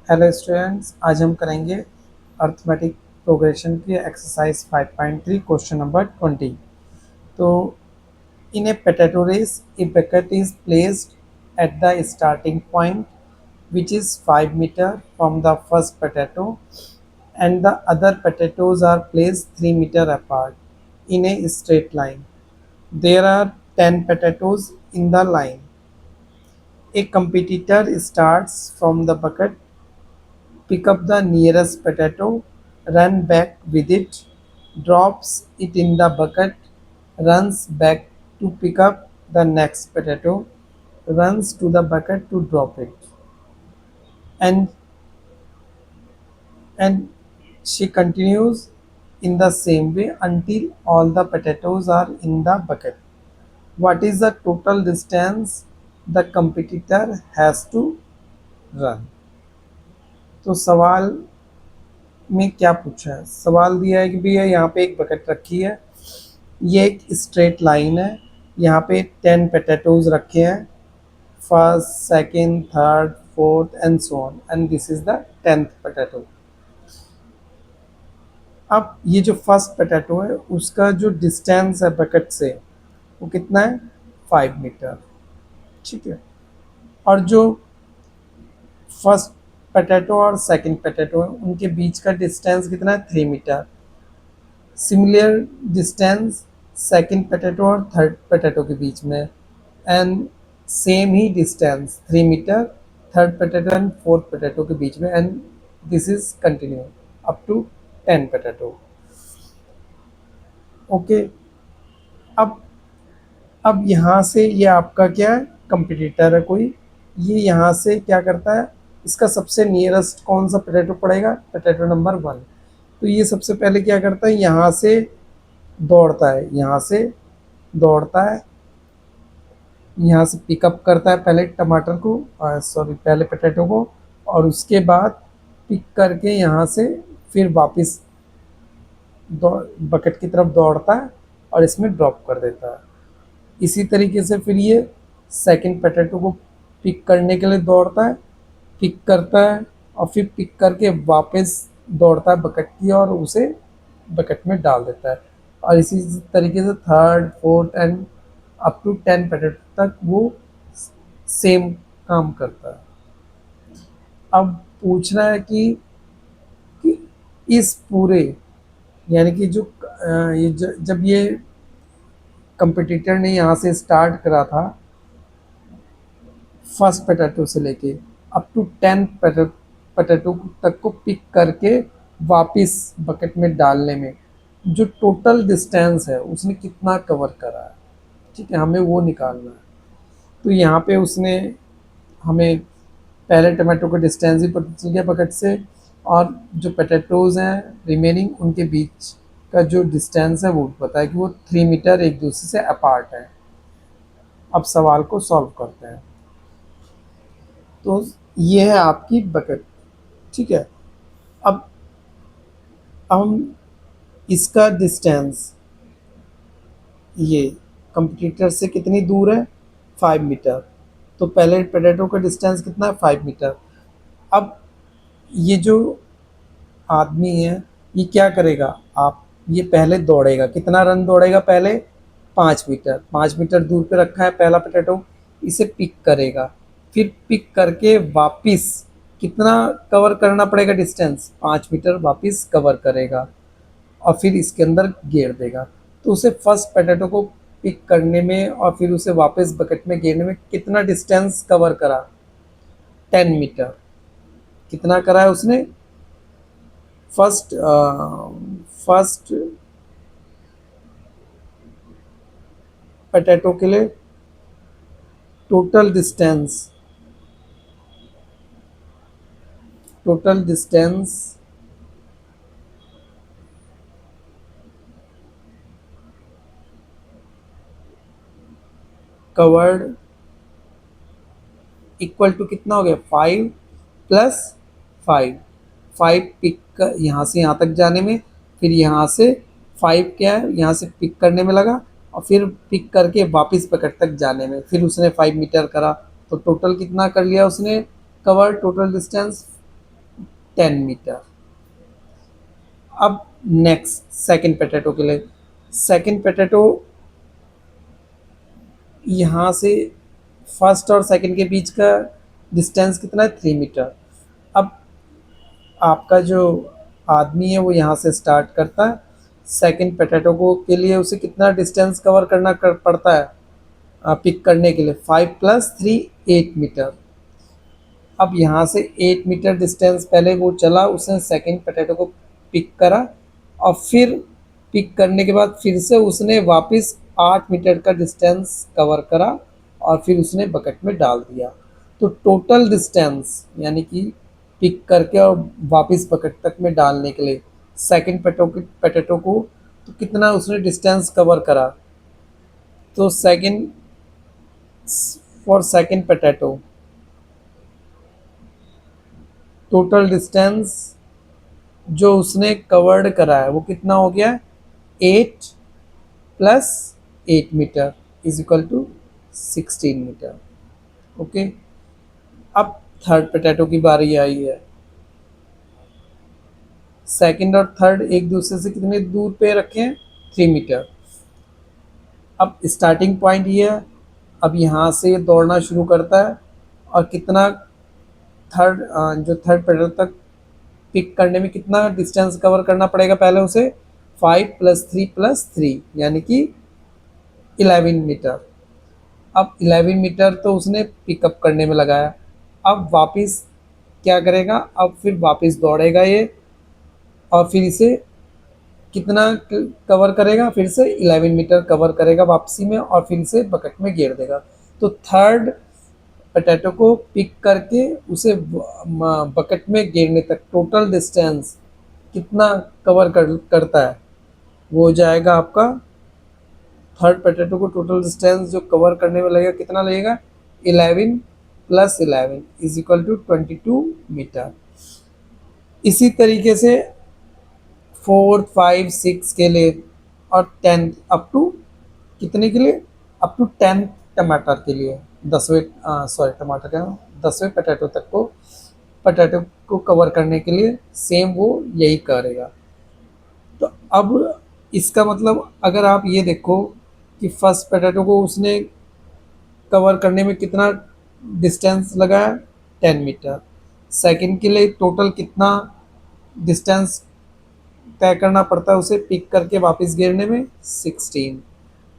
Hello students, आज हम करेंगे अर्थमेटिक प्रोग्रेशन की एक्सरसाइज 5.3 क्वेश्चन नंबर 20। तो इन ए potato race a bucket is placed at the starting point which is 5 meter from the first potato and the other potatoes are placed 3 meter apart in a straight line. There are 10 potatoes in the line. A competitor starts from the bucket, pick up the nearest potato, run back with it, drops it in the bucket, runs back to pick up the next potato, runs to the bucket to drop it. And and she continues in the same way until all the potatoes are in the bucket. What is the total distance the competitor has to run? तो सवाल में क्या पूछा है? सवाल दिया है कि भैया यहाँ पे एक बकेट रखी है, ये एक स्ट्रेट लाइन है, यहाँ पे 10 पोटैटोज रखे हैं, first second third fourth and so on, and this is the 10th potato. अब ये जो फर्स्ट पोटैटो है उसका जो डिस्टेंस है बकेट से वो कितना है? 5 मीटर। ठीक है। और जो फर्स्ट पोटैटो और सेकंड पोटैटो है उनके बीच का डिस्टेंस कितना है? 3 metre. Similar distance second potato और थर्ड पोटैटो के बीच में, एंड सेम ही distance 3 metre third potato and fourth potato के बीच में, and this is continue up to 10 potato. Okay. अब यहाँ से ये आपका क्या है? कंपटीटर है कोई। ये यहाँ से क्या करता है? इसका सबसे नियरेस्ट कौन सा पोटैटो पड़ेगा? Potato number 1। तो ये सबसे पहले क्या करता है? यहाँ से दौड़ता है, यहाँ से दौड़ता है, यहाँ से पिकअप करता है पहले टमाटर को, सॉरी पहले पोटैटो को, और उसके बाद पिक करके यहाँ से फिर वापस बकेट की तरफ दौड़ता है और इसमें ड्रॉप कर देता है। इसी तरीके से फिर ये सेकंड पोटैटो को पिक करने के लिए दौड़ता है, पिक करता है और फिर पिक करके वापस दौड़ता है बकेट की और उसे बकेट में डाल देता है। और इसी तरीके से third fourth and up to 10 potato तक वो सेम काम करता है। अब पूछना है कि इस पूरे, यानी कि जो जब ये कंपटीटर ने यहाँ से स्टार्ट करा था फर्स्ट पोटैटो से लेके अप टू 10 पोटैटो तक को पिक करके वापस बकेट में डालने में जो टोटल डिस्टेंस है उसने कितना कवर करा है। ठीक है, हमें वो निकालना है। तो यहाँ पे उसने हमें पहले टमाटो का डिस्टेंस ही पता चल गया बकेट से, और जो पोटैटोज़ हैं रिमेनिंग उनके बीच का जो डिस्टेंस है वो पता है कि वो 3 मीटर एक दूसरे से अपार्ट है। अब सवाल को सॉल्व करते हैं। तो ये है आपकी बकेट। ठीक है। अब हम इसका डिस्टेंस ये कंपटीटर से कितनी दूर है? 5 मीटर। तो पहले पोटैटो का डिस्टेंस कितना है? 5 मीटर। अब ये जो आदमी है ये क्या करेगा? आप ये पहले दौड़ेगा, कितना रन दौड़ेगा? पहले 5 मीटर। 5 मीटर दूर पे रखा है पहला पोटैटो, इसे पिक करेगा, फिर पिक करके वापस कितना कवर करना पड़ेगा डिस्टेंस? 5 मीटर वापस कवर करेगा और फिर इसके अंदर घेर देगा। तो उसे फर्स्ट पोटैटो को पिक करने में और फिर उसे वापस बकेट में घेरने में कितना डिस्टेंस कवर करा? 10 मीटर। कितना करा है उसने? फर्स्ट पोटैटो के लिए total distance covered equal to कितना हो गया? 5 प्लस 5। 5 पिक यहाँ से यहाँ तक जाने में, फिर यहाँ से 5 क्या है यहाँ से पिक करने में लगा, और फिर पिक करके वापस बकेट तक जाने में, फिर उसने 5 मीटर करा। तो टोटल कितना कर लिया उसने कवर? Total distance 10 metre. अब नेक्स्ट सेकंड पोटैटो के लिए, सेकंड पोटैटो यहाँ से फर्स्ट और सेकंड के बीच का डिस्टेंस कितना है, 3 मीटर। अब आपका जो आदमी है वो यहाँ से स्टार्ट करता है, सेकंड पोटैटो को के लिए उसे कितना डिस्टेंस कवर पड़ता है पिक करने के लिए, 5 + 3 8 मीटर। अब यहाँ से 8 मीटर डिस्टेंस पहले वो चला, उसने सेकंड पोटैटो को पिक करा, और फिर पिक करने के बाद फिर से उसने वापस 8 मीटर का डिस्टेंस कवर करा और फिर उसने बकेट में डाल दिया। तो टोटल डिस्टेंस यानी कि पिक करके और वापस बकेट तक में डालने के लिए सेकंड पोटैटो को तो कितना उसने डिस्टेंस कवर करा, तो second for second potato total distance जो उसने कवर्ड करा है वो कितना हो गया, 8 + 8 metre is equal to 16 metre. Okay, अब थर्ड पोटैटो की बारी आई है। सेकंड और थर्ड एक दूसरे से कितने दूर पे रखे हैं, 3 मीटर। अब स्टार्टिंग पॉइंट ये है, अब यहाँ से ये दौड़ना शुरू करता है, और कितना थर्ड जो थर्ड पोटैटो तक पिक करने में कितना डिस्टेंस कवर करना पड़ेगा, पहले उसे 5 + 3 + 3 यानी कि 11 मीटर। अब 11 मीटर तो उसने पिकअप करने में लगाया, अब वापस क्या करेगा, अब फिर वापस दौड़ेगा ये, और फिर इसे कितना कवर करेगा, फिर से 11 मीटर कवर करेगा वापसी में, और फिर से बकेट में गिर देगा। तो थर्ड पोटैटो को पिक करके उसे बकेट में गिरने तक टोटल डिस्टेंस कितना करता है, वो हो जाएगा आपका, थर्ड पोटैटो को टोटल डिस्टेंस जो कवर करने में लगेगा कितना लगेगा, 11 + 11 इज इक्वल टू 22 मीटर। इसी तरीके से फोर्थ 5 6 के लिए और 10 अप टू कितने के लिए, अप टू 10 टमाटर के लिए, 10वें सॉरी टमाटर क्या 10वें पोटैटो को कवर करने के लिए सेम वो यही करेगा। तो अब इसका मतलब अगर आप ये देखो कि फर्स्ट पोटैटो को उसने कवर करने में कितना डिस्टेंस लगाया, 10 मीटर। सेकंड के लिए टोटल कितना डिस्टेंस तय करना पड़ता है उसे पिक करके वापस गिरने में, 16।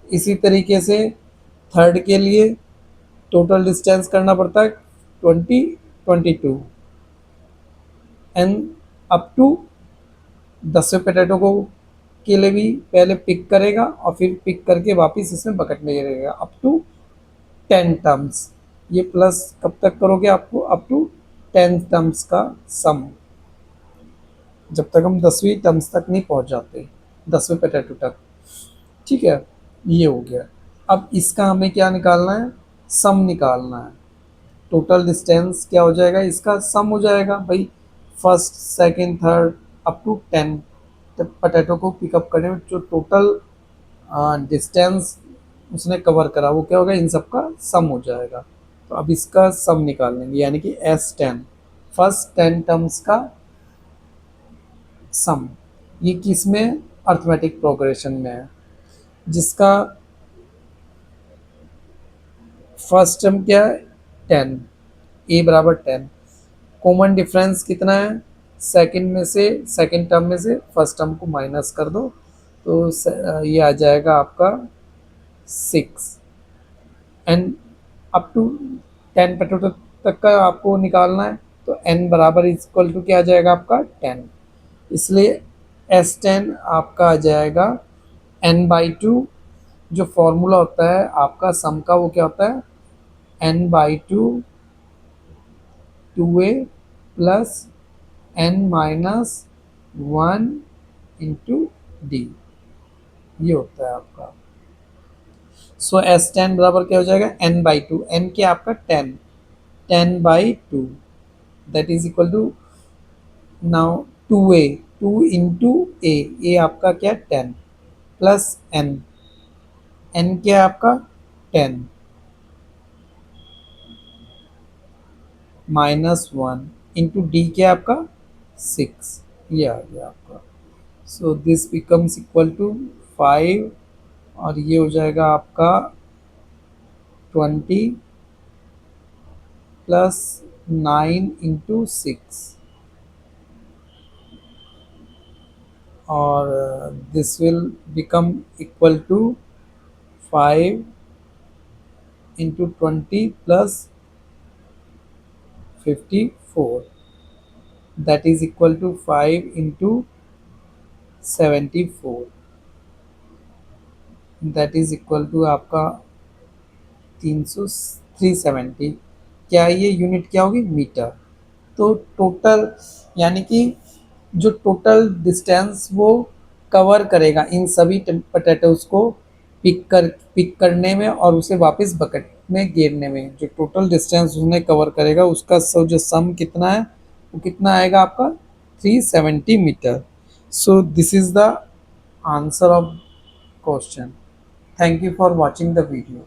इसी तरीके से थर्ड के लिए टोटल डिस्टेंस करना पड़ता है 22 एंड अप टू 10वें पोटैटो को के लिए भी पहले पिक करेगा और फिर पिक करके वापस इसमें बकेट में गिरेगा अप टू 10 टर्म्स। ये प्लस कब तक करोगे, आपको अप टू 10 टर्म्स का सम, जब तक हम 10वीं टर्म्स तक नहीं पहुंच जाते, 10वें पोटैटो तक। ठीक है, ये हो गया। अब इसका हमें क्या निकालना है, सम निकालना है। टोटल डिस्टेंस क्या हो जाएगा, इसका सम हो जाएगा भाई, first second third up to 10 potato को पिकअप करने में जो टोटल डिस्टेंस उसने कवर करा वो क्या होगा, इन सब का सम हो जाएगा। तो अब इसका सम निकाल लेंगे, यानी कि S10 फर्स्ट 10 टर्म्स का सम। ये किस में, अर्थमेटिक प्रोग्रेशन में है, जिसका फर्स्ट टर्म क्या है, 10, ए बराबर 10। कॉमन डिफरेंस कितना है, सेकंड में से सेकंड टर्म में से फर्स्ट टर्म को माइनस कर दो, तो ये आ जाएगा आपका 6। एन अप टू 10 पोटैटो तक का आपको निकालना है, तो एन बराबर इक्वल टू क्या आ जाएगा आपका 10। इसलिए S10 आपका आ जाएगा n/2। जो फॉर्मूला होता है आपका सम का वो क्या होता है, n/2 2a plus n-1 into D, ये होता है आपका। सो S10 बराबर क्या हो जाएगा, n/2, n क्या आपका 10, 10/2 that is equal to now 2a, 2 into A आपका क्या 10 प्लस n, n क्या है आपका 10 -1 इंटू डी क्या है आपका 6, ये आ गया आपका। So this becomes equal to 5, और ये हो जाएगा आपका 20 प्लस 9 into 6, और this will become equal to 5 into 20 plus 54, that is equal to 5 into 74, that is equal to आपका 370। क्या है ये यूनिट, क्या होगी, मीटर। तो टोटल, यानी कि जो टोटल डिस्टेंस वो कवर करेगा इन सभी पोटैटोज को पिक करने में और उसे वापस बकेट में गिरने में, जो टोटल डिस्टेंस उसने कवर करेगा उसका जो सम कितना है, वो कितना आएगा आपका 370 metre. So this is the answer of question. Thank you for watching the video.